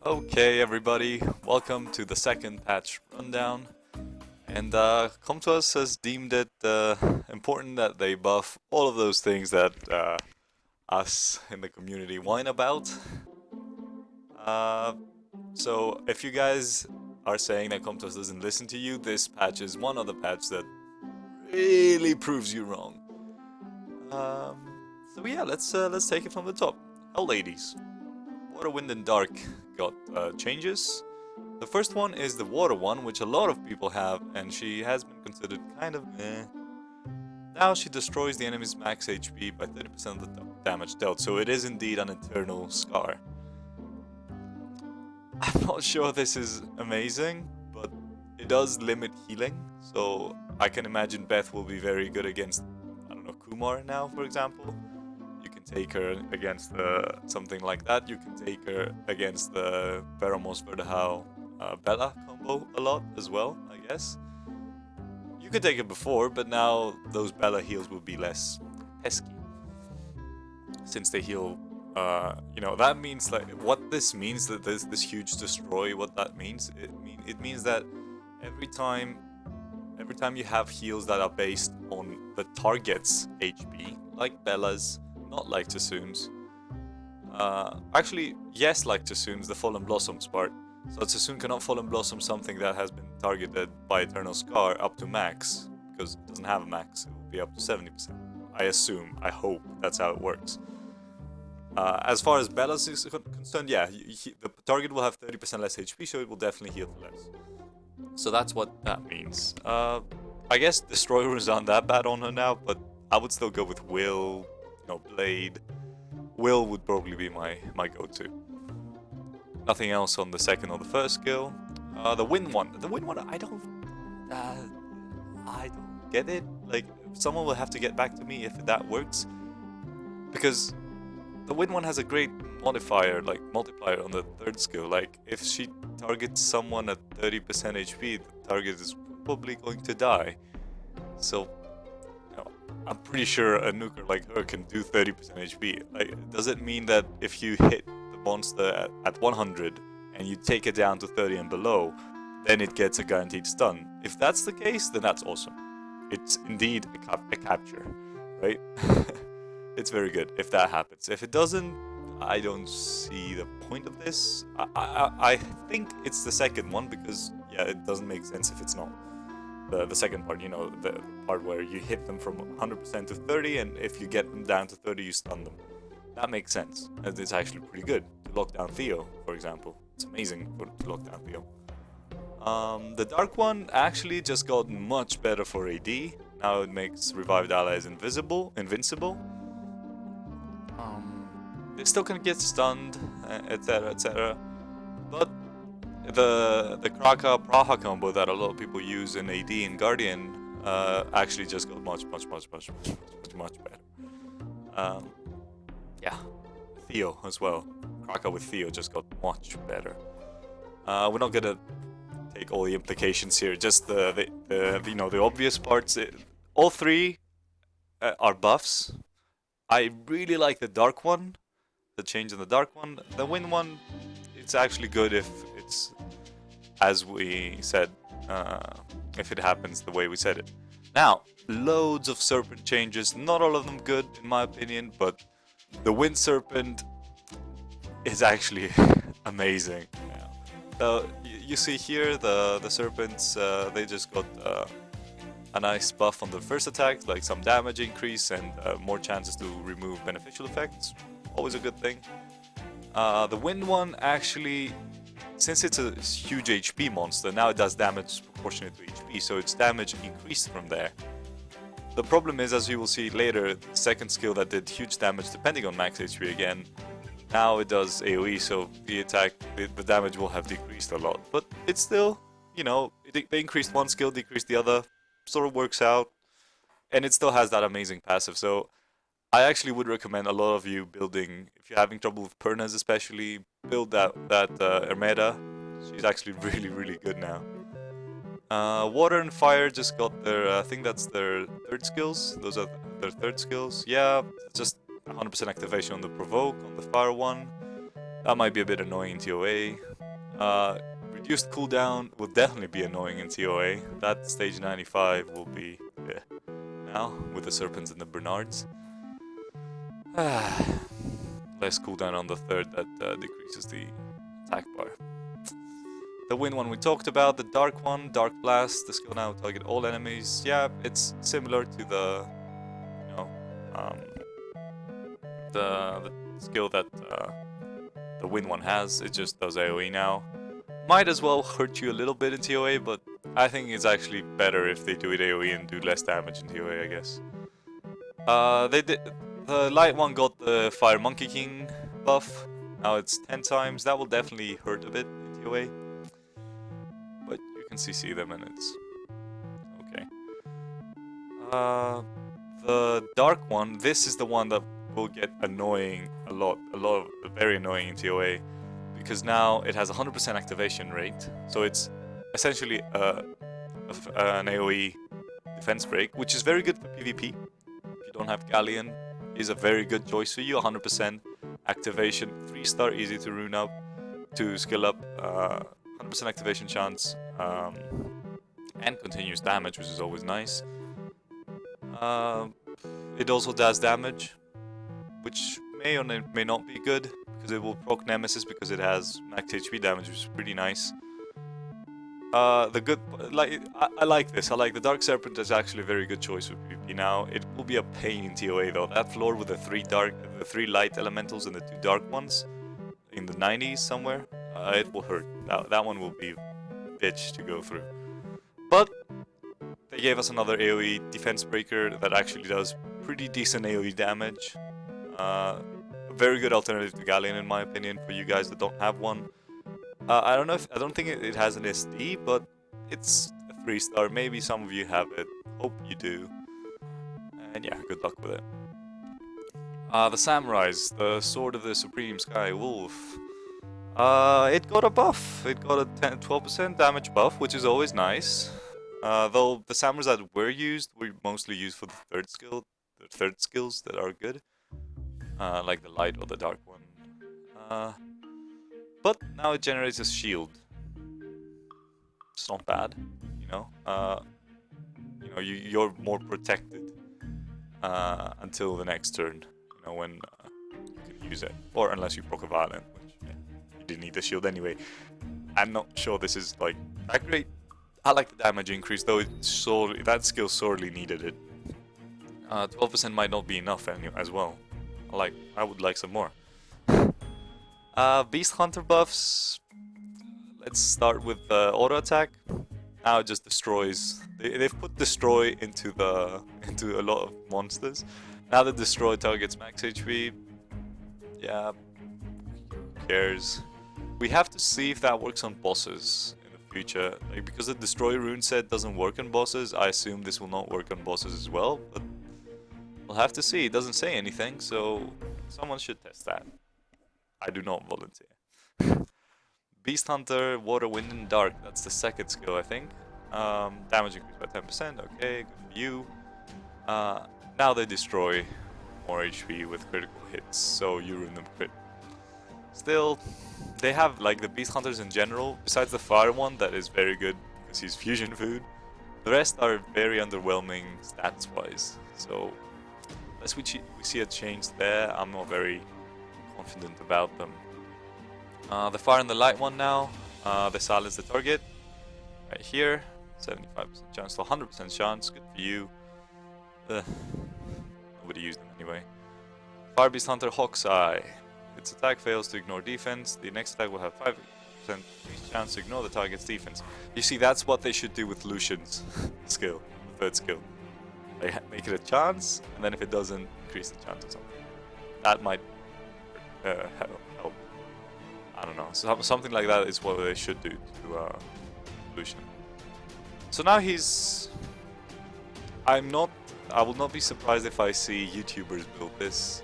Okay, everybody, welcome to the second patch rundown. And Comtos has deemed it important that they buff all of those things that us in the community whine about. Uh, so if you guys are saying that Comtos doesn't listen to you, this patch is one of the patches that really proves you wrong. So yeah, let's take it from the top. Hell, ladies. Water, Wind, and Dark got changes. The first one is the water one, which a lot of people have, and she has been considered kind of meh. Now she destroys the enemy's max HP by 30% of the damage dealt, so it is indeed an eternal scar. I'm not sure this is amazing, but it does limit healing, so I can imagine Beth will be very good against, I don't know, Kumar now, for example. You can take her against something like that. You can take her against the Pheromos Verdahau Bella combo a lot as well, I guess. You could take it before, but now those Bella heals will be less pesky. Since they heal, that means like what this means, that there's this huge destroy, what that means, it means that every time you have heals that are based on the target's HP, like Bella's, not like Tsusune's. Actually, yes, like Tsusune's, the Fallen Blossoms part. So Tsusune cannot Fallen Blossom something that has been targeted by Eternal Scar up to max, because it doesn't have a max, it will be up to 70%. I assume, I hope that's how it works. As far as Bella's is concerned, yeah, the target will have 30% less HP, so it will definitely heal less. So that's what that means. I guess Destroyer is not that bad on her now, but I would still go with Will, Blade. Will would probably be my go-to. Nothing else on the second or the first skill. The Wind one. The Wind one, I don't get it. Like, someone will have to get back to me if that works. Because the Wind one has a great modifier, like multiplier on the third skill. Like, if she targets someone at 30% HP, the target is probably going to die. So, I'm pretty sure a nuker like her can do 30% HP. Like, does it mean that if you hit the monster at 100 and you take it down to 30 and below, then it gets a guaranteed stun? If that's the case, then that's awesome. It's indeed a capture, right? It's very good if that happens. If it doesn't, I don't see the point of this. I think it's the second one, because yeah, it doesn't make sense if it's not. The second part, the part where you hit them from 100% to 30, and if you get them down to 30, you stun them. That makes sense, and it's actually pretty good to lock down Theo, for example. It's amazing to lock down Theo. The Dark one actually just got much better for AD. Now it makes revived allies invincible. They still can get stunned, etc, etc. But the Kraka Praha combo that a lot of people use in AD and Guardian actually just got much better. Yeah, Theo as well. Kraka with Theo just got much better. We're not gonna take all the implications here. Just the obvious parts. All three are buffs. I really like the Dark one. The change in the Dark one. The Wind one, it's actually good if it's as we said, if it happens the way we said it. Now, loads of Serpent changes, not all of them good in my opinion, but the Wind Serpent is actually amazing. You see here the Serpents, they just got a nice buff on the first attack, like some damage increase and more chances to remove beneficial effects. Always a good thing. The Wind one actually, since it's a huge HP monster, now it does damage proportionate to HP, so its damage increased from there. The problem is, as you will see later, the second skill that did huge damage depending on max HP again, now it does AoE, so the damage will have decreased a lot. But it's still, they increased one skill, decreased the other, sort of works out, and it still has that amazing passive. So I actually would recommend a lot of you building, if you're having trouble with Pernas especially, build that Ermeda. She's actually really good now. Water and Fire just got their, I think that's their third skills. Those are their third skills. Yeah, just 100% activation on the Provoke, on the Fire one. That might be a bit annoying in TOA. Reduced cooldown will definitely be annoying in TOA. That stage 95 will be now with the Serpents and the Bernards. Less cooldown on the third, that decreases the attack bar. The wind one we talked about, the dark one, Dark Blast, the skill now will target all enemies. Yeah, it's similar to the, you know, the skill that the wind one has. It just does AoE now. Might as well hurt you a little bit in TOA, but I think it's actually better if they do it AoE and do less damage in TOA, I guess. The light one got the Fire Monkey King buff. Now it's 10 times. That will definitely hurt a bit in TOA. But you can CC them and it's okay. The dark one, this is the one that will get annoying a lot, very annoying in TOA, because now it has 100% activation rate, so it's essentially an AoE defense break, which is very good for PvP. If you don't have Galleon, is a very good choice for you. 100% activation, 3-star, easy to rune up, to skill up, 100% activation chance, and continuous damage, which is always nice. It also does damage, which may or may not be good, because it will proc Nemesis because it has max HP damage, which is pretty nice. I like this. I like the Dark Serpent is actually a very good choice for PvP now. It will be a pain in TOA though. That floor with the three light elementals and the 2 dark ones in the 90s somewhere, it will hurt. That one will be a bitch to go through. But they gave us another AoE defense breaker that actually does pretty decent AoE damage. A very good alternative to Galleon in my opinion for you guys that don't have one. I don't think it has an SD, but it's a 3-star. Maybe some of you have it. Hope you do. And yeah, good luck with it. The Samurais, the Sword of the Supreme Sky Wolf. It got a buff. It got a 12% damage buff, which is always nice. Though the Samurais that were mostly used for the third skill. The third skills that are good. Like the light or the dark one. But now it generates a shield. It's not bad, you know. You're more protected until the next turn. You know, when you can use it, or unless you proc a violent, which you didn't need the shield anyway. I'm not sure this is like that great. I like the damage increase though. That skill sorely needed it. 12% might not be enough as well. I would like some more. Beast Hunter buffs. Let's start with auto attack. Now it just destroys. They've put destroy into a lot of monsters. Now the destroy targets max HP. Yeah, who cares? We have to see if that works on bosses in the future. Because the destroy rune set doesn't work on bosses, I assume this will not work on bosses as well. But we'll have to see. It doesn't say anything, so someone should test that. I do not volunteer. Beast Hunter, Water, Wind, and Dark. That's the second skill, I think. Damage increased by 10%. Okay, good for you. Now they destroy more HP with critical hits, so you ruin them crit. Still, they have like the Beast Hunters in general. Besides the Fire one, that is very good because he's fusion food. The rest are very underwhelming stats-wise. So, unless we see a change there, I'm not very confident about them. The Fire and the Light one now, they silence the target right here. 75% chance to 100% chance, good for you. Nobody used them anyway. Fire Beast Hunter Hawk's Eye. Its attack fails to ignore defense. The next attack will have 5% increased chance to ignore the target's defense. You see, that's what they should do with Lucian's skill, the third skill. They make it a chance, and then if it doesn't, increase the chance or something. That might help. I don't know. So something like that is what they should do to Lucian. So now he's. I will not be surprised if I see YouTubers build this.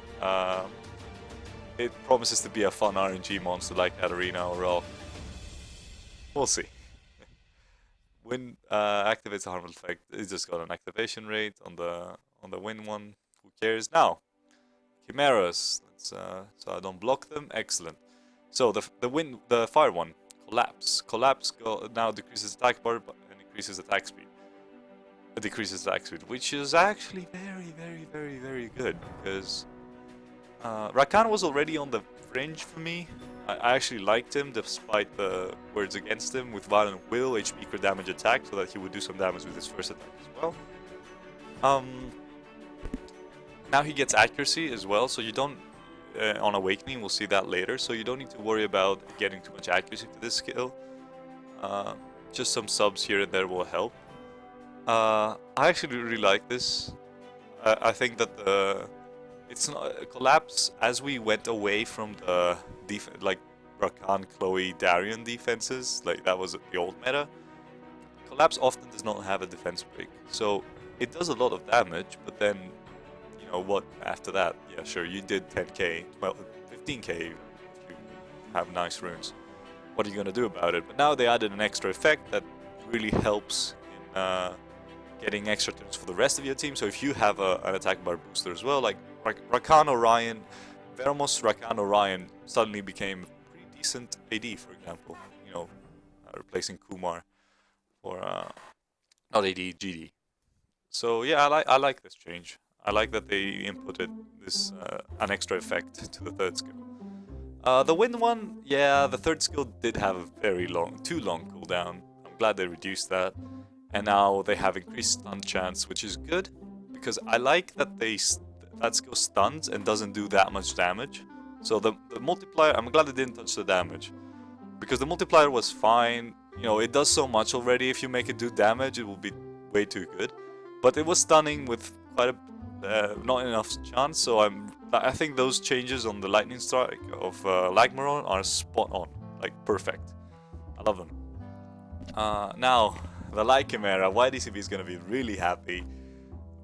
It promises to be a fun RNG monster like Katarina or Ralph. We'll see. When activates a harmful effect, it just got an activation rate on the win one. Who cares? Now, Chimeras. So I don't block them. Excellent. So the fire one, collapse. Collapse now decreases attack bar and increases attack speed. It decreases attack speed, which is actually very good because Rakan was already on the fringe for me. I actually liked him despite the words against him with Violent Will, HP crit damage attack, so that he would do some damage with his first attack as well. Now he gets accuracy as well, so you don't, on Awakening, we'll see that later, so you don't need to worry about getting too much accuracy to this skill. Just some subs here and there will help. I actually really like this. I think that it's not collapse as we went away from the like Rakan, Chloe, Darian defenses, like that was the old meta. Collapse often does not have a defense break, so it does a lot of damage, but then, you know what, after that, yeah sure, you did 10k, well 15k if you have nice runes. What are you gonna do about it? But now they added an extra effect that really helps in getting extra turns for the rest of your team. So if you have an attack bar booster as well, like Rakan Orion, Veromos Rakan Orion suddenly became pretty decent AD, for example, you know, replacing Kumar or not AD, GD. So yeah, I like this change. I like that they inputted this an extra effect to the third skill. The wind one, yeah, the third skill did have a too long cooldown. I'm glad they reduced that, and now they have increased stun chance, which is good because I like that that skill stuns and doesn't do that much damage. So the multiplier, I'm glad they didn't touch the damage because the multiplier was fine. You know, it does so much already. If you make it do damage, it will be way too good. But it was stunning with quite a not enough chance. So I think those changes on the lightning strike of Lagmaron are spot on, like perfect. I love them. Now the Light Chimera, YDCB is gonna be really happy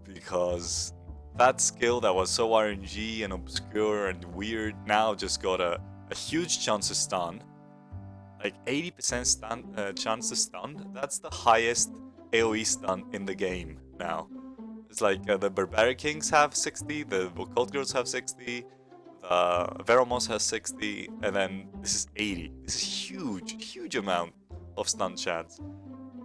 because that skill that was so RNG and obscure and weird now just got a huge chance to stun. Like 80% chance to stun. That's the highest AoE stun in the game now. It's like the Barbaric Kings have 60, the Occult Girls have 60, the Veromos has 60, and then this is 80. This is huge amount of stun chance.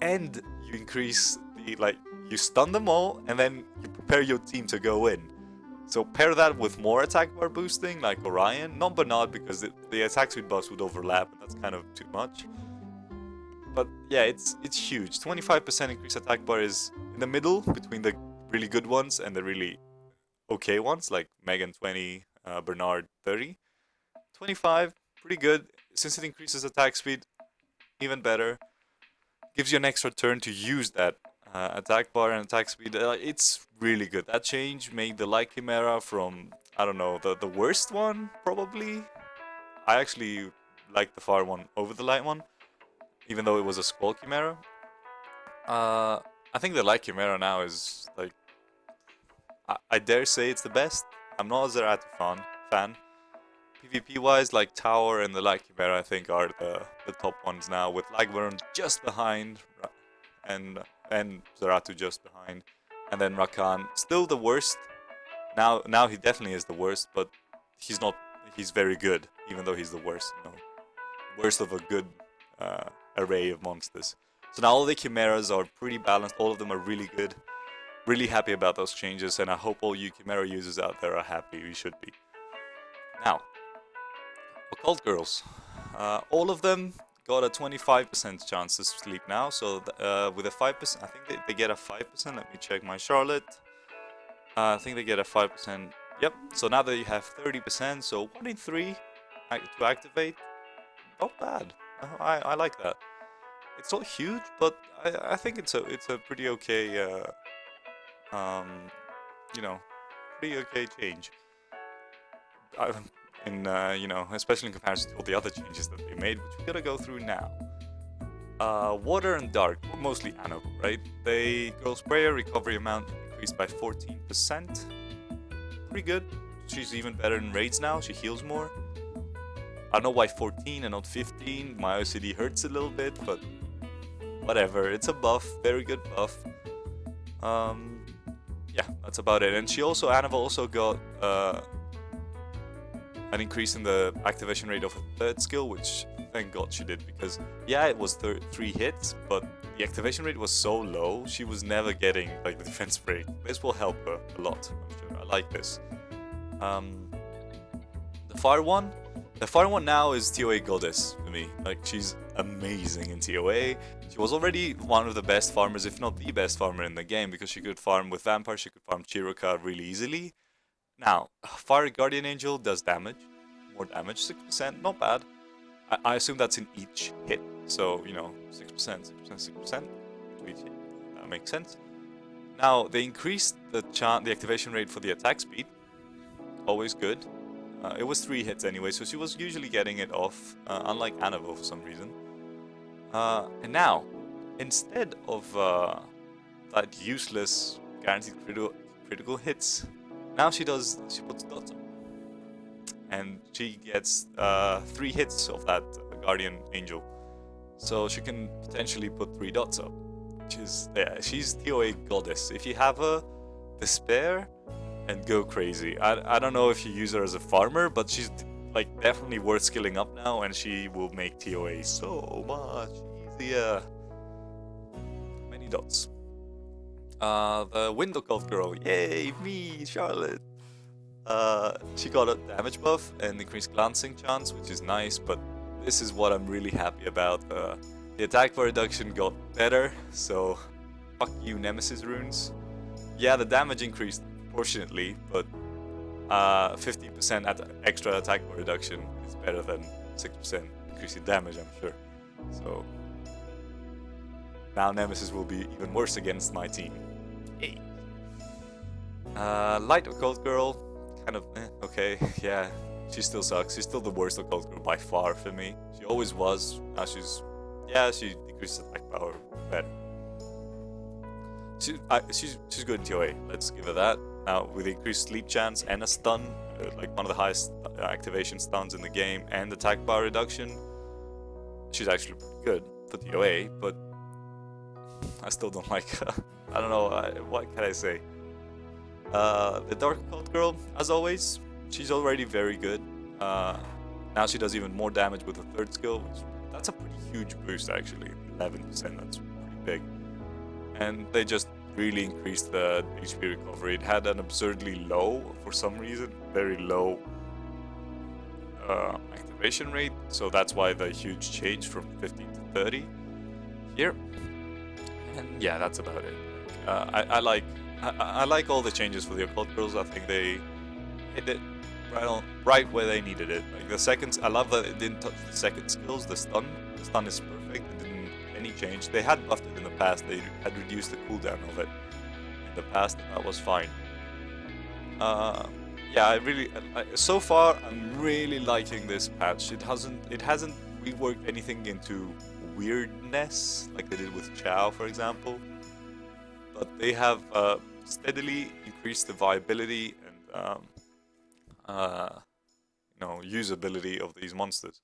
And you increase the, like, you stun them all, and then you prepare your team to go in. So pair that with more attack bar boosting, like Orion, not Bernard because the attack speed buffs would overlap, and that's kind of too much. But yeah, it's huge. 25% increased attack bar is in the middle between the really good ones and the really okay ones, like Megan 20, Bernard 30. 25, pretty good. Since it increases attack speed, even better. Gives you an extra turn to use that attack bar and attack speed. It's really good. That change made the Light Chimera from, I don't know, the worst one, probably. I actually like the Fire one over the Light one, even though it was a Squall Chimera. I think the Light Chimera now is, like, I dare say it's the best. I'm not a Zeratul fan. PvP wise, like Tower and the Light Chimera, I think are the top ones now, with Lagmaron just behind, and Zeratul just behind, and then Rakan still the worst. Now he definitely is the worst, but he's very good, even though he's the worst, you know, worst of a good array of monsters. So now all the Chimeras are pretty balanced, all of them are really good. Really happy about those changes, and I hope all you Chimera users out there are happy. You should be. Now, Occult Girls. All of them got a 25% chance to sleep now, so with a 5%, I think they get a 5%. Let me check my Charlotte. I think they get a 5%. Yep, so now they have 30%, so 1 in 3 to activate. Not bad. I like that. It's not huge, but I think it's a pretty okay, you know, pretty okay change. You know, especially in comparison to all the other changes that they made, which we're gonna go through now. Water and Dark, mostly Anno, right? Girl's Prayer recovery amount increased by 14%. Pretty good. She's even better in raids now. She heals more. I don't know why 14 and not 15. My OCD hurts a little bit, but whatever. It's a buff, very good buff. Yeah, that's about it. And Annabelle also got an increase in the activation rate of a third skill, which thank God she did, because yeah, it was 3 hits, but the activation rate was so low, she was never getting like the defense break. This will help her a lot, I'm sure. I like this. The fire one now is TOA goddess for me. Like, she's amazing in TOA. She was already one of the best farmers, if not the best farmer in the game, because she could farm with Vampire, she could farm Chirurka really easily. Now, Fire Guardian Angel does damage, more damage, 6%, not bad. I assume that's in each hit, so, you know, 6%, 6%, 6% to each hit. That makes sense. Now, they increased the activation rate for the attack speed, always good. It was 3 hits anyway, so she was usually getting it off, unlike Annabelle for some reason. And now, instead of that useless guaranteed critical hits, now she puts dots up. And she gets 3 hits of that Guardian Angel. So she can potentially put 3 dots up. Which is, yeah, she's TOA goddess. If you have her, despair and go crazy. I don't know if you use her as a farmer, but she's like definitely worth skilling up now, and she will make TOA so much easier. Many dots. The Wind Occult girl, yay, me, Charlotte. She got a damage buff and increased glancing chance, which is nice, but this is what I'm really happy about. The attack bar reduction got better, so fuck you, Nemesis runes. Yeah, the damage increased proportionately, but 50% extra attack bar reduction is better than 6% increase in damage, I'm sure. So now Nemesis will be even worse against my team. Yay. Light Occult girl, kind of okay, yeah, she still sucks. She's still the worst Occult girl by far for me. She always was. Now she decreases attack power better. She's good in TOA, let's give her that. Now, with increased sleep chance and a stun, like one of the highest activation stuns in the game, and attack bar reduction, she's actually pretty good for TOA, but I still don't like her. I don't know, what can I say? The Dark Occult girl, as always, she's already very good. Now she does even more damage with the third skill, which that's a pretty huge boost actually, 11%, that's pretty big. And they just really increased the HP recovery. It had an absurdly low, for some reason, very low activation rate, so that's why the huge change from 15 to 30 here. And yeah, that's about it. I like all the changes for the Occult girls. I think they hit it right where they needed it. Like the seconds, I love that it didn't touch the second skills. The stun is perfect. It didn't any change. They had buffed it in the past. They had reduced the cooldown of it in the past, and that was fine. Yeah, so far I'm really liking this patch. It hasn't reworked anything into weirdness like they did with Chow, for example. But they have steadily increased the viability and usability of these monsters.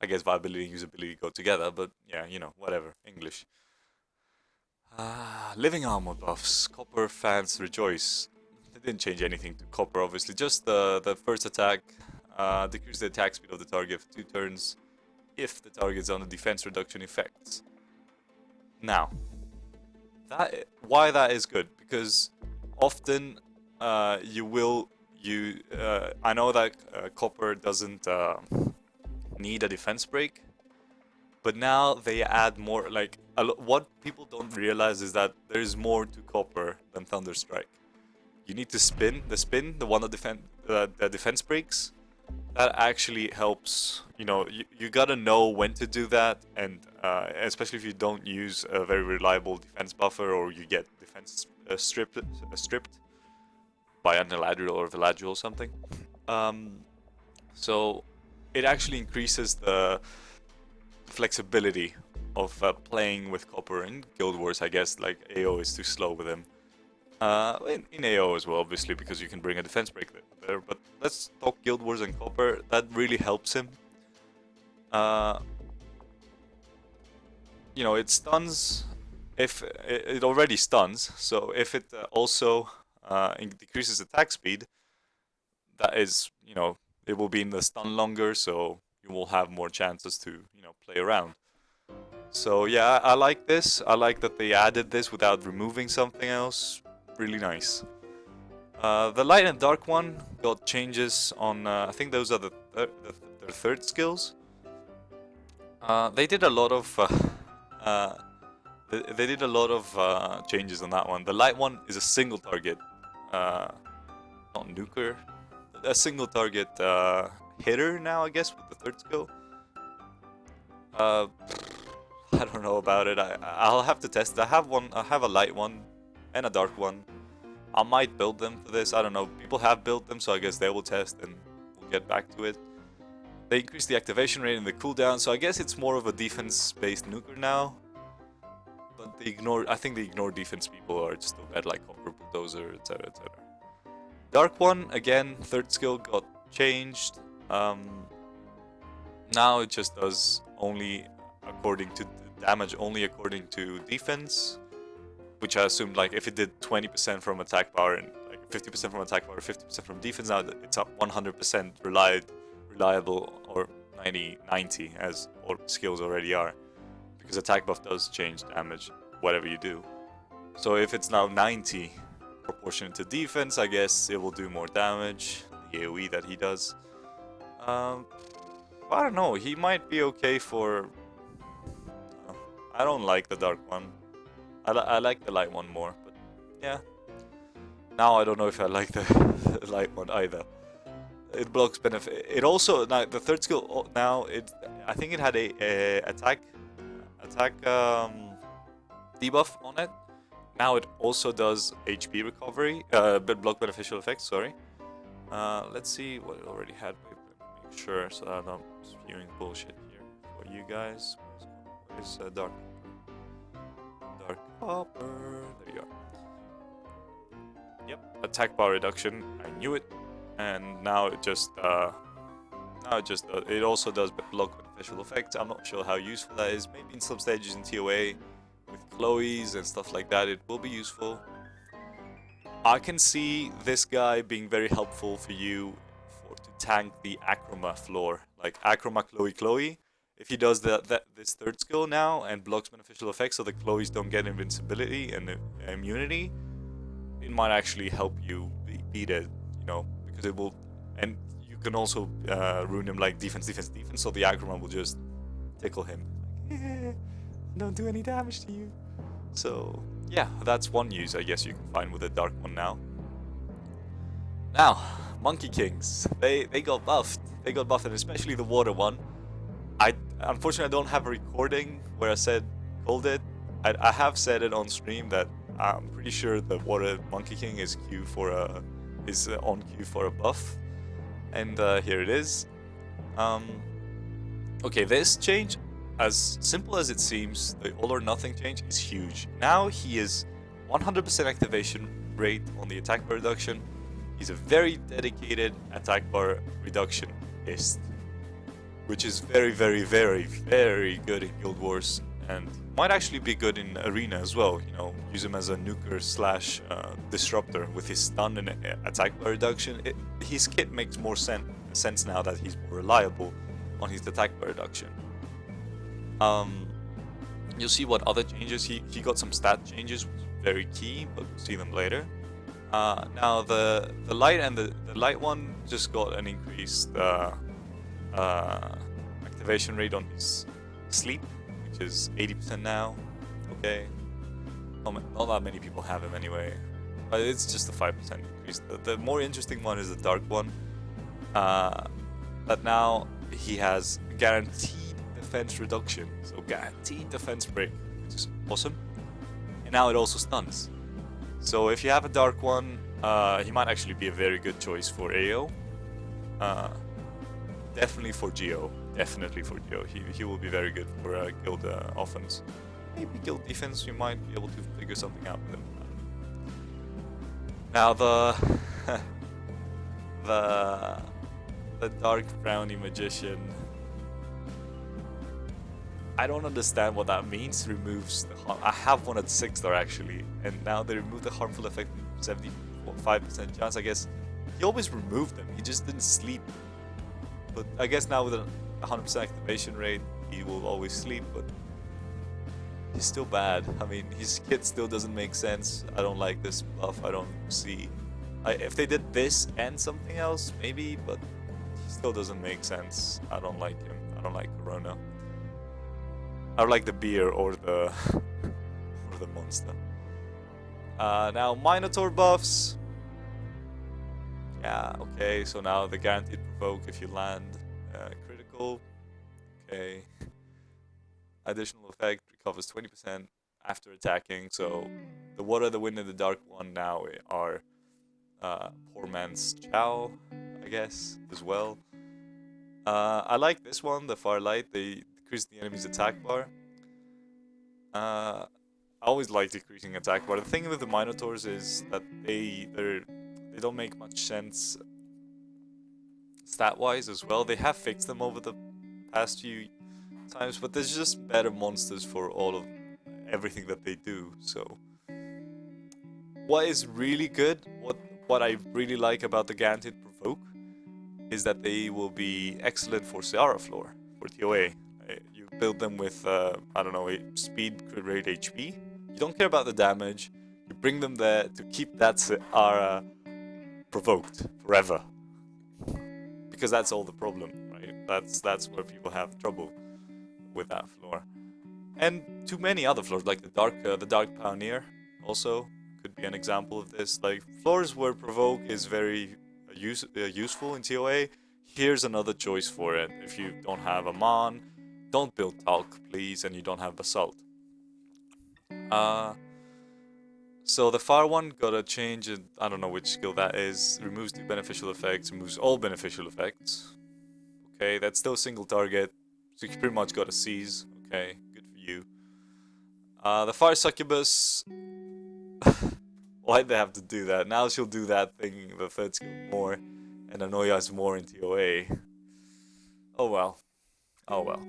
I guess viability and usability go together, but yeah, whatever. English. Living armor buffs. Copper fans rejoice. They didn't change anything to Copper, obviously. Just the first attack. Decrease the attack speed of the target for 2 turns if the target's on the defense reduction effects. Now, why that is good? Because often I know that Copper doesn't need a defense break, but now they add more. Like what people don't realize is that there's more to Copper than Thunderstrike. You need to spin the one that defense breaks. That actually helps. You gotta know when to do that, and especially if you don't use a very reliable defense buffer, or you get defense stripped by an Eladriel or Veladriel or something. So it actually increases the flexibility of playing with Copper in Guild Wars, I guess. Like AO is too slow with him. In AO as well, obviously, because you can bring a defense break there. But let's talk Guild Wars and Copper. That really helps him. It stuns. If it already stuns, so if it also decreases attack speed, that is, it will be in the stun longer, so you will have more chances to, you know, play around. So yeah, I like this. I like that they added this without removing something else. Really nice. The light and dark one got changes on, I think those are their third skills. They did a lot of they did a lot of changes on that one. The light one is a single target, not nuker, a single target hitter now, I guess, with the third skill. I don't know about it. I'll have to test it. I have a light one and a dark one. I might build them for this. I don't know. People have built them, so I guess they will test and we'll get back to it. They increase the activation rate and the cooldown, so I guess it's more of a defense-based nuker now. But I think the ignore defense people are just a bad like Copper Bulldozer, etc, etc. Dark one, again, third skill got changed. Now it just does only according to damage, only according to defense. Which I assumed, like, if it did 20% from attack power and like 50% from attack power, 50% from defense, now it's up 100% reliable, or 90 as all skills already are, because attack buff does change damage whatever you do. So if it's now 90 proportionate to defense, I guess it will do more damage, the AoE that he does. I don't know, he might be okay for... I don't like the dark one. I like the light one more, but yeah. Now I don't know if I like the light one either. It blocks benefit. It also, now the third skill now, I think it had a attack debuff on it. Now it also does HP recovery, but block beneficial effects. Sorry. Let's see what it already had. Make sure so that I'm not spewing bullshit here for you guys. Where's dark copper? There you are. Yep, attack bar reduction. I knew it, and now it just it also does block beneficial effects. I'm not sure how useful that is. Maybe in some stages in TOA with Chloe's and stuff like that, it will be useful. I can see this guy being very helpful for you to tank the Acroma floor, like Acroma Chloe. If he does this third skill now and blocks beneficial effects, so the Chloes don't get invincibility and immunity, it might actually help you beat it, you know, because it will, and you can also ruin him like defense, so the Acroma will just tickle him, like, eh, don't do any damage to you. So yeah, that's one use I guess you can find with the dark one now. Now, Monkey Kings, they got buffed, and especially the water one. Unfortunately, I don't have a recording where I called it. I have said it on stream that I'm pretty sure the Water Monkey King is on queue for a buff, and here it is. Okay, this change, as simple as it seems, the all or nothing change is huge. Now he is 100% activation rate on the attack bar reduction. He's a very dedicated attack bar reductionist, which is very, very, very, very good in Guild Wars, and might actually be good in Arena as well. You know, use him as a nuker slash disruptor with his stun and attack bar reduction. His kit makes more sense now that he's more reliable on his attack bar reduction. You'll see what other changes he got. Some stat changes, which is very key, but we'll see them later. Now the light and the light one just got an increased activation rate on his sleep, which is 80% now. Okay, not that many people have him anyway, but it's just a 5% increase. The more interesting one is the dark one, that now he has guaranteed defense reduction, so guaranteed defense break, which is awesome. And now it also stuns. So if you have a dark one, he might actually be a very good choice for AO. Definitely for Geo. He will be very good for guild offense. Maybe guild defense, you might be able to figure something out with him. Now the dark brownie magician. I don't understand what that means. Removes the I have one at 6-star actually, and now they remove the harmful effect 75% chance. I guess he always removed them. He just didn't sleep But I guess now with a 100% activation rate, he will always sleep, but he's still bad. I mean, his kit still doesn't make sense. I don't like this buff. I don't see... if they did this and something else, maybe, but he still doesn't make sense. I don't like him. I don't like Corona. I don't like the beer or the or the monster. Now Minotaur buffs. Yeah, okay. So now the guaranteed provoke if you land critical. Okay. Additional effect recovers 20% after attacking. So the water, the wind, and the dark one now are poor man's chow, I guess, as well. I like this one, the Firelight. They decrease the enemy's attack bar. I always like decreasing attack bar. The thing with the Minotaurs is that they don't make much sense stat-wise as well. They have fixed them over the past few times, but there's just better monsters for all of everything that they do. So what is really good, what I really like about the guaranteed provoke is that they will be excellent for Seara floor, for TOA. You build them with, I don't know, speed, crit rate, HP. You don't care about the damage. You bring them there to keep that Seara provoked forever. Because that's all the problem, right? That's where people have trouble with that floor. And too many other floors, like the Dark Pioneer, also could be an example of this. Like floors where provoke is very useful in TOA. Here's another choice for it. If you don't have a Mon, don't build Talc, please, and you don't have Basalt. So the far one gotta change it. I don't know which skill that is. Removes 2 beneficial effects, removes all beneficial effects. Okay, that's still single target, so you pretty much gotta seize. Okay, good for you. The Fire Succubus. Why'd they have to do that? Now she'll do that thing, the third skill more, and annoy us more in TOA. Oh well. Oh well.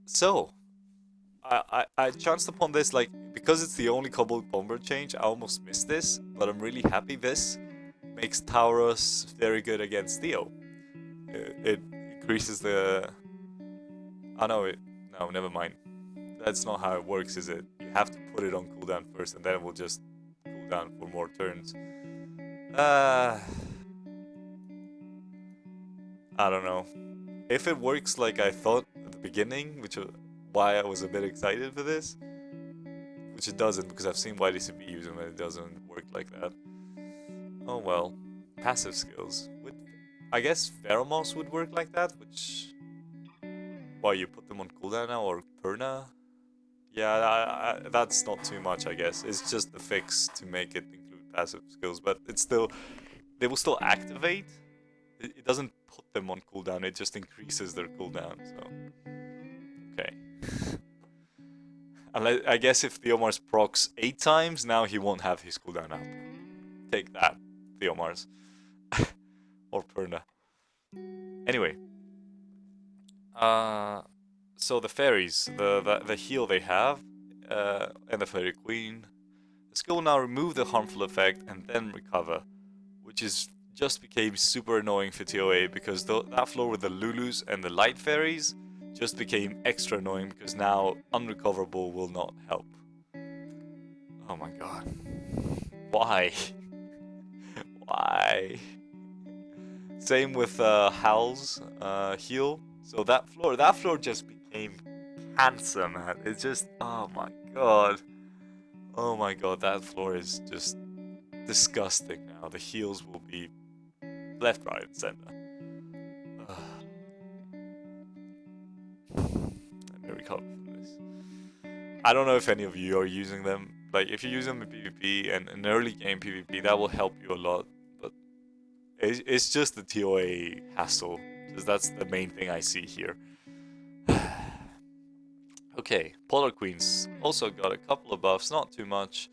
So I chanced upon this, like, because it's the only Cobalt Bomber change, I almost missed this, but I'm really happy this makes Tauros very good against Theo. It increases the... Oh no, no, never mind. That's not how it works, is it? You have to put it on cooldown first, and then it will just cool down for more turns. I don't know. If it works like I thought at the beginning, which is why I was a bit excited for this, which it doesn't, because I've seen YDCP use them and it doesn't work like that. Oh well. Passive skills. I guess Pheromos would work like that, which... Why, you put them on cooldown now, or Perna? Yeah, that's not too much, I guess. It's just the fix to make it include passive skills, but it's still... They will still activate. It doesn't put them on cooldown, it just increases their cooldown, so... Okay. I guess if Theomars procs 8 times, now he won't have his cooldown up. Take that, Theomars. Or Perna. Anyway. So the fairies, the heal they have, and the fairy queen. The skill will now remove the harmful effect and then recover, which is just became super annoying for TOA because that floor with the Lulus and the light fairies just became extra annoying because now unrecoverable will not help. Oh my god. Why? Why? Same with Hal's heal. So that floor just became cancer, man. It's just, oh my god. Oh my god, that floor is just disgusting now. The heals will be left, right, and center. Let me recover from this. I don't know if any of you are using them. Like, if you use them in PvP and in early game PvP, that will help you a lot. But it's just the TOA hassle. Because that's the main thing I see here. Okay, Polar Queens also got a couple of buffs, not too much.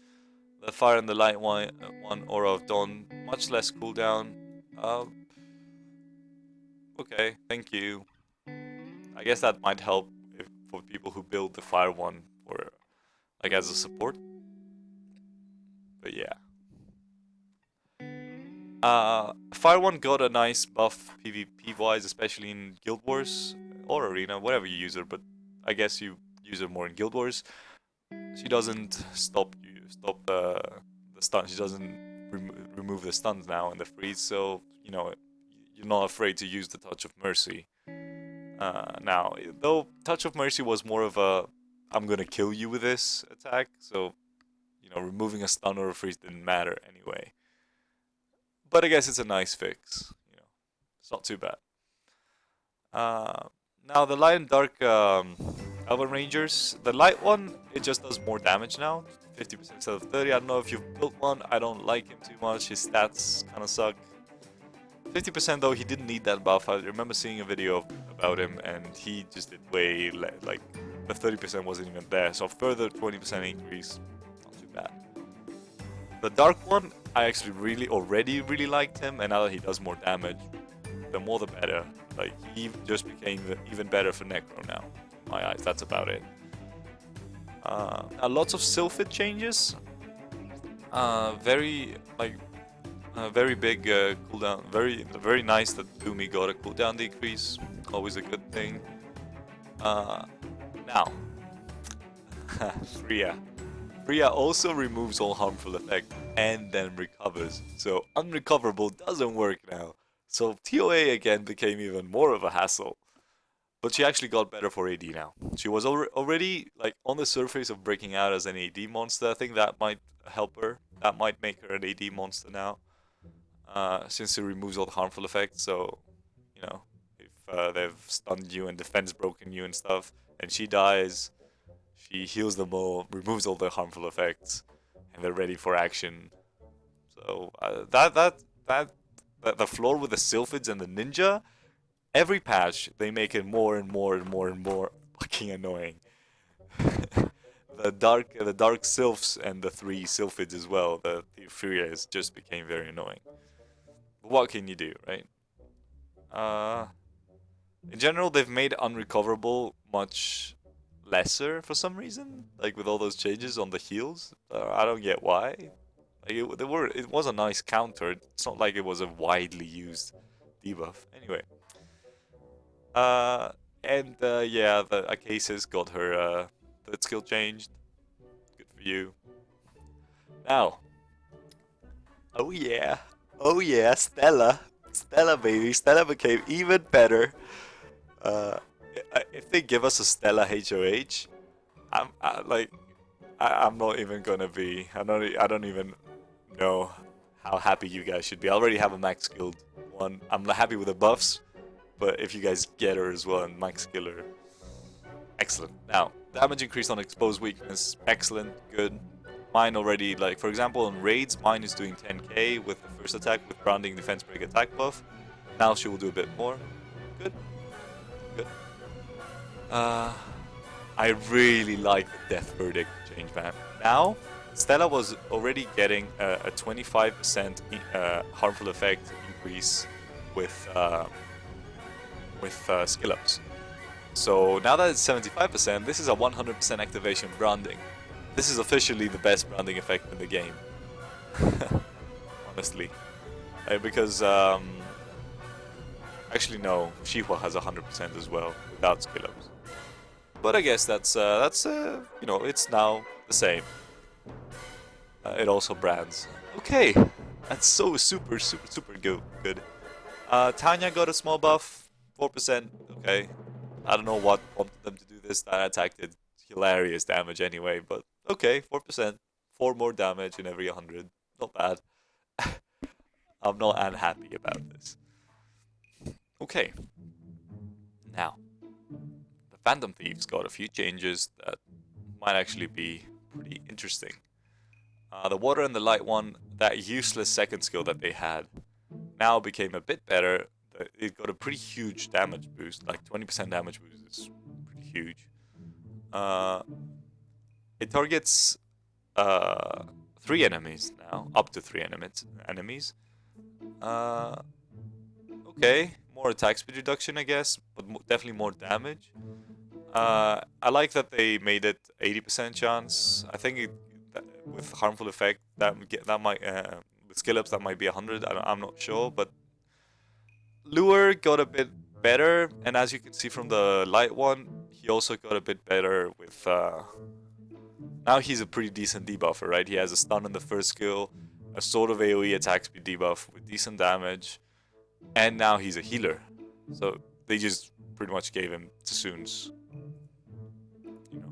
The Fire and the Light one Aura of Dawn, much less cooldown. Okay, thank you. I guess that might help for people who build the Fire one, or like as a support. But yeah. Fire one got a nice buff PvP wise, especially in Guild Wars or Arena, whatever you use her. But I guess you use her more in Guild Wars. She doesn't stop the stun. She doesn't remove the stuns now and the freeze. So you know you're not afraid to use the Touch of Mercy. Now, though Touch of Mercy was more of a I'm gonna kill you with this attack, so you know removing a stun or a freeze didn't matter anyway. But I guess it's a nice fix. You know, it's not too bad. Now the light and dark Elven Rangers, the light one it just does more damage now, 50% instead of 30. I don't know if you've built one. I don't like him too much. His stats kind of suck. 50% though, he didn't need that buff. I remember seeing a video about him and he just did way like the 30% wasn't even there. So further 20% increase, not too bad. The dark one, I actually already really liked him, and now that he does more damage, the more the better. Like he just became even better for Necro now. In my eyes, that's about it. Now lots of sylphid changes. Very big cooldown. Very nice that Doomy got a cooldown decrease. Always a good thing. Now, Freya. Freya also removes all harmful effect and then recovers. So unrecoverable doesn't work now. So TOA again became even more of a hassle. But she actually got better for AD now. She was already like on the surface of breaking out as an AD monster. I think that might help her. That might make her an AD monster now. Since it removes all the harmful effects, so you know, if they've stunned you and defense broken you and stuff, and she dies, she heals them all, removes all the harmful effects, and they're ready for action. So the floor with the sylphids and the ninja, every patch they make it more and more and more and more fucking annoying. The dark sylphs and the 3 sylphids as well, the Furias just became very annoying. But what can you do, right? In general, they've made unrecoverable much lesser for some reason. Like with all those changes on the heals, I don't get why. Like it was a nice counter. It's not like it was a widely used debuff. Anyway. Yeah, the Acasis got her third skill changed. Good for you. Now. Oh yeah, Stella. Stella, baby. Stella became even better. If they give us a Stella HOH, I'm not even gonna be. I don't even know how happy you guys should be. I already have a max skilled one. I'm happy with the buffs, but if you guys get her as well and max skill her, excellent. Now, damage increase on exposed weakness, excellent, good. Mine already, like for example on raids, mine is doing 10k with the first attack with grounding defense break attack buff. Now she will do a bit more. Good. Good. I really like the Death Verdict change, man. Now, Stella was already getting a 25% harmful effect increase with skill ups. So now that it's 75%, this is a 100% activation branding. This is officially the best branding effect in the game. Honestly. Because, actually no, Shihua has 100% as well, without skill ups. But I guess that's you know, it's now the same. It also brands. Okay, that's so super good. Tanya got a small buff, 4%, okay. I don't know what prompted them to do this, that attack did hilarious damage anyway, but okay, 4%. 4 more damage in every 100. Not bad. I'm not unhappy about this. Okay. Now, the Phantom Thieves got a few changes that might actually be pretty interesting. The Water and the Light one, that useless second skill that they had, now became a bit better. It got a pretty huge damage boost, like 20% damage boost is pretty huge. It targets 3 enemies now, up to 3 enemies. Okay, more attack speed reduction, I guess, but definitely more damage. I like that they made it 80% chance. I think with harmful effect that might With skill ups, that might be 100. I'm not sure, but Lure got a bit better, and as you can see from the light one, he also got a bit better with. Now he's a pretty decent debuffer, right? He has a stun on the first skill, a sort of AoE attack speed debuff with decent damage, and now he's a healer. So they just pretty much gave him Tsuns. You know,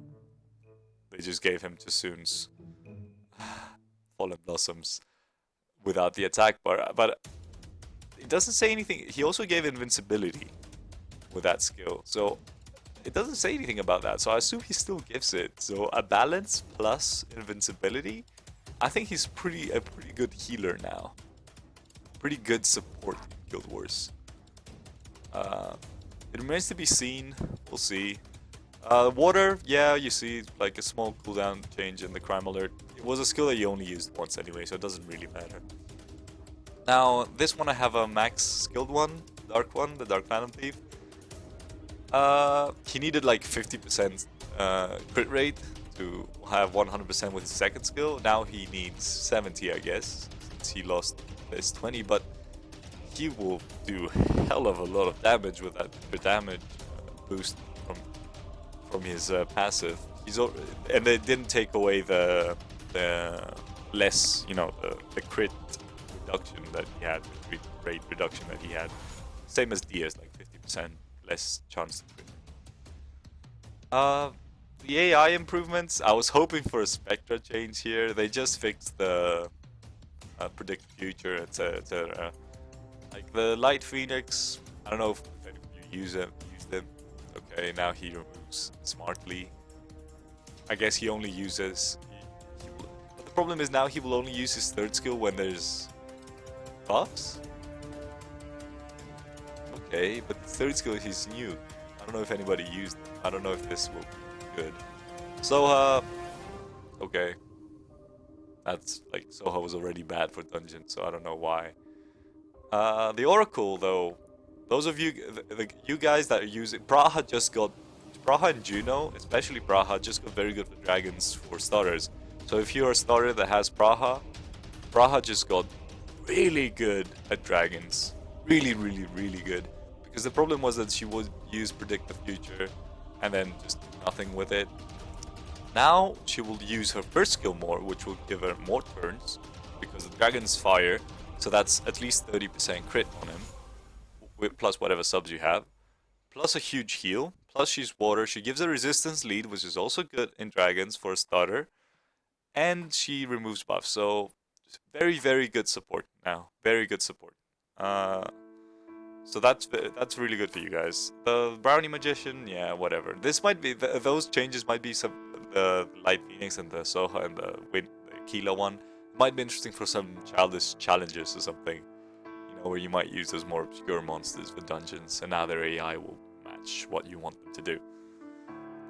they just gave him Tsuns. Fallen Blossoms without the attack bar, but it doesn't say anything. He also gave invincibility with that skill, so it doesn't say anything about that. So I assume he still gives it. So a balance plus invincibility. I think he's a pretty good healer now. Pretty good support in Guild Wars. It remains to be seen. We'll see. Water, yeah, you see like a small cooldown change in the crime alert. It was a skill that you only used once anyway, so it doesn't really matter. Now, this one I have a max skilled one, Dark one, the Dark Phantom Thief. He needed like 50% crit rate to have 100% with his second skill. Now he needs 70, I guess, since he lost his 20, but he will do hell of a lot of damage with that crit damage boost from his passive. And they didn't take away the less, you know, the crit reduction that he had, the crit rate reduction that he had. Same as DS, like 50% less chance to crit. The AI improvements, I was hoping for a Spectra change here. They just fixed the predict future, etc. Like the Light Phoenix, I don't know if you use them. Okay, now he removes smartly. I guess he only uses. But the problem is now he will only use his third skill when there's buffs. Okay, but the third skill is new. I don't know if anybody used it. I don't know if this will be good. Soha. Okay. That's like Soha was already bad for dungeons, so I don't know why. The Oracle though. Those of you, you guys that are using Braha and Juno, especially Braha, just got very good for dragons for starters. So if you're a starter that has Braha just got really good at dragons. Really, really, really good. Because the problem was that she would use Predict the Future and then just do nothing with it. Now she will use her first skill more, which will give her more turns because the dragon's fire. So that's at least 30% crit on him. Plus whatever subs you have, plus a huge heal, plus she's water, she gives a resistance lead, which is also good in dragons for a starter, and she removes buffs, so very, very good support now, very good support. So that's really good for you guys. The Brownie Magician, yeah, whatever. This might be, those changes might be some, the Light Phoenix and the Soha and the Kila one, might be interesting for some childish challenges or something. Where you might use those more obscure monsters for dungeons, and now their AI will match what you want them to do.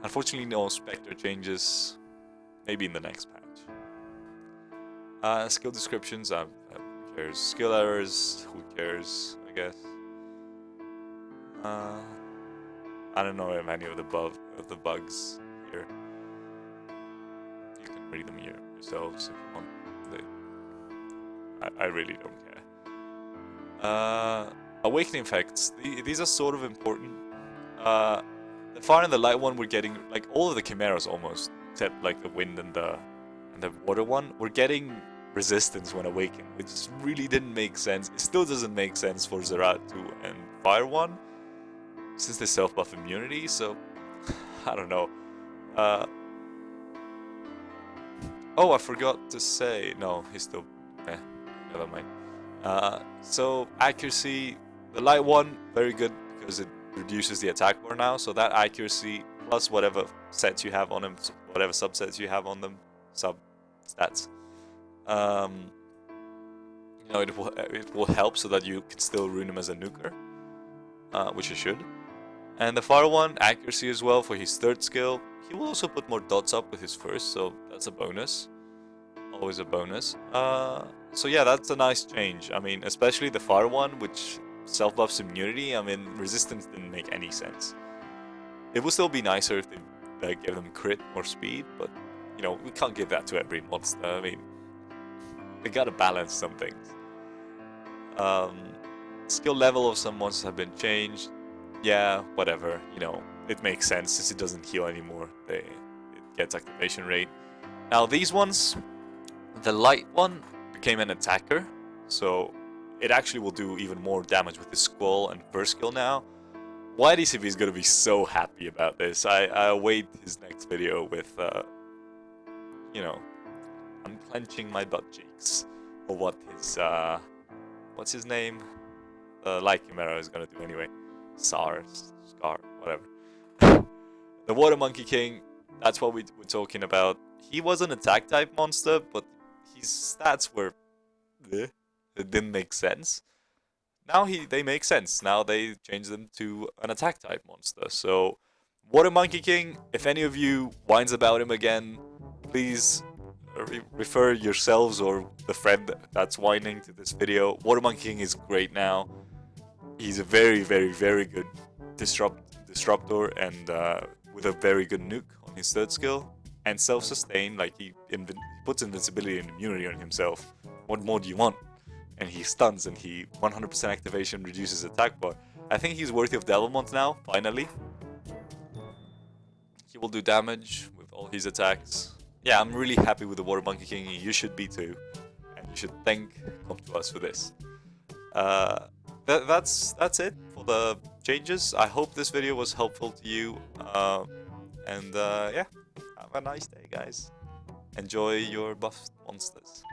Unfortunately, no Spectre changes. Maybe in the next patch. Skill descriptions, who cares? Skill errors, who cares, I guess. I don't know if any of the bugs here. You can read them yourselves if you want. I really don't care. Awakening effects. These are sort of important. The fire and the light one, we're getting like all of the chimeras almost, except like the wind and the water one. We're getting resistance when awakened, which really didn't make sense. It still doesn't make sense for Zeratu and Fire one, since they self-buff immunity. So I don't know. Oh, I forgot to say. No, he's still. Never mind. So accuracy, the light one, very good because it reduces the attack bar now. So that accuracy plus whatever sets you have on them, whatever subsets you have on them, sub stats. It will help so that you can still rune him as a nuker, which you should. And the fire one, accuracy as well for his third skill. He will also put more dots up with his first, so that's a bonus. Always a bonus. So yeah, that's a nice change. I mean, especially the fire one, which self-buffs immunity. I mean, resistance didn't make any sense. It would still be nicer if they gave them crit or speed, but we can't give that to every monster. I mean, we gotta balance some things. Skill level of some monsters have been changed. Yeah, whatever. You know, it makes sense since it doesn't heal anymore. It gets activation rate. Now these ones, the light one became an attacker, so it actually will do even more damage with his squall and first skill now. YDCV is gonna be so happy about this. I await his next video with, you know, unclenching my butt cheeks, or what his, what's his name? Like Chimera is gonna do anyway. Scar, whatever. The Water Monkey King, that's what we're talking about. He was an attack type monster, but his stats were, it didn't make sense. Now they make sense. Now they changed them to an attack type monster. So, Water Monkey King, if any of you whines about him again, please refer yourselves or the friend that's whining to this video. Water Monkey King is great now. He's a very, very, very good disruptor, and with a very good nuke on his third skill, and self-sustain. Like he puts invincibility and immunity on himself. What more do you want? And he stuns, and he 100% activation reduces attack bar. I think he's worthy of Devilmont now, finally. He will do damage with all his attacks. Yeah, I'm really happy with the Water Monkey King. You should be too. And you should come to us for this. That's it for the changes. I hope this video was helpful to you. Yeah, have a nice day, guys. Enjoy your buffed monsters.